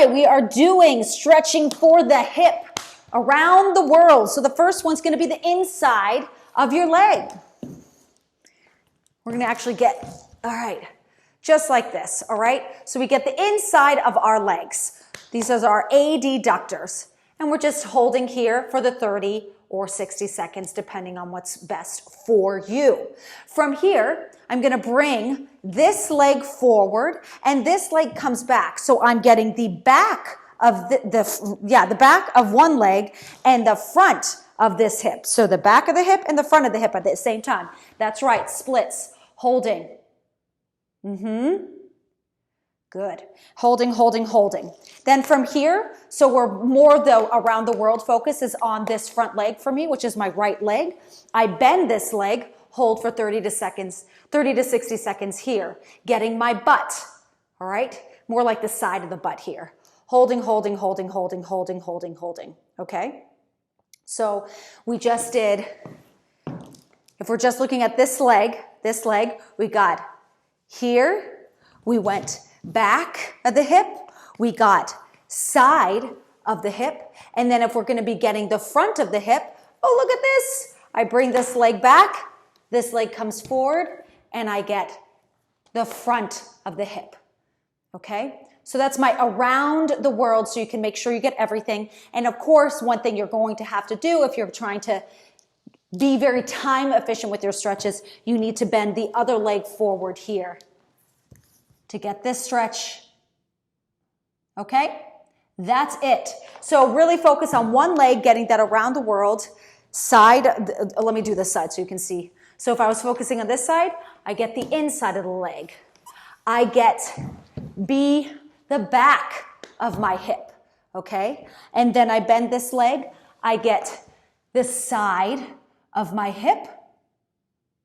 right, we are doing stretching for the hip around the world. So the first one's going to be the inside of your leg. We're going to actually get, all right, just like this, all right? So we get the inside of our legs. These are our adductors. And we're just holding here for the 30 or 60 seconds, depending on what's best for you. From here, I'm going to bring this leg forward, and this leg comes back. So I'm getting the back of the back of one leg and the front of this hip. So the back of the hip and the front of the hip at the same time. That's right, splits, holding. Good. Holding, holding, holding. Then from here, so we're more the around the world focus is on this front leg for me, which is my right leg. I bend this leg, hold for 30 to 60 seconds here, getting my butt, all right? More like the side of the butt here. Holding, holding, holding, holding, holding, holding, holding, okay? So we just did, if we're just looking at this leg, we got here, we went back of the hip, we got side of the hip, and then if we're going to be getting the front of the hip, oh, look at this. I bring this leg back, this leg comes forward, and I get the front of the hip, okay? So that's my around the world, so you can make sure you get everything. And of course, one thing you're going to have to do if you're trying to be very time efficient with your stretches, you need to bend the other leg forward here to get this stretch, okay? That's it. So really focus on one leg, getting that around the world. Side, let me do this side so you can see. So if I was focusing on this side, I get the inside of the leg. I get the back of my hip, okay? And then I bend this leg, I get the side of my hip.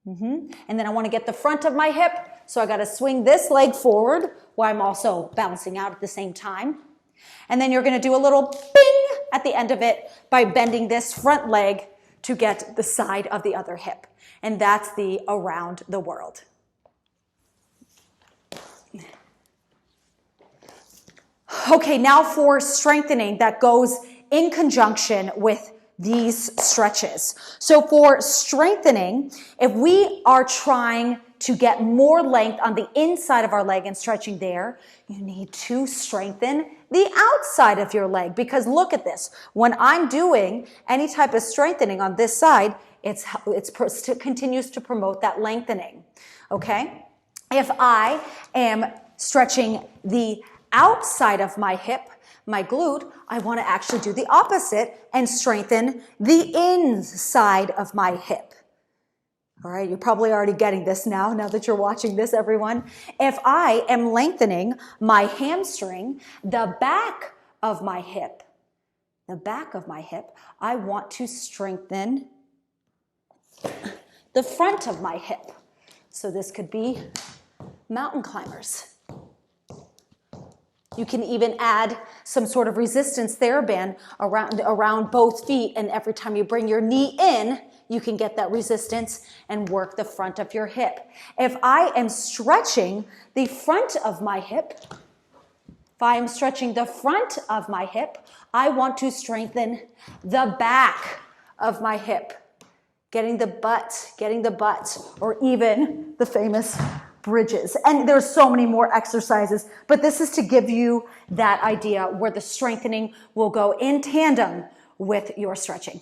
And then I want to get the front of my hip. So I got to swing this leg forward while I'm also bouncing out at the same time. And then you're going to do a little bing at the end of it by bending this front leg to get the side of the other hip. And that's the around the world. Okay, now for strengthening that goes in conjunction with these stretches. So for strengthening, if we are trying to get more length on the inside of our leg and stretching there, you need to strengthen the outside of your leg, because look at this. When I'm doing any type of strengthening on this side, it continues to promote that lengthening, okay? If I am stretching the outside of my hip, my glute, I want to actually do the opposite and strengthen the inside of my hip. All right, you're probably already getting this now that you're watching this, everyone. If I am lengthening my hamstring, the back of my hip, I want to strengthen the front of my hip. So this could be mountain climbers. You can even add some sort of resistance TheraBand around both feet, and every time you bring your knee in, you can get that resistance and work the front of your hip. If I am stretching the front of my hip, I want to strengthen the back of my hip, getting the butt, or even the famous bridges. And there's so many more exercises, but this is to give you that idea where the strengthening will go in tandem with your stretching.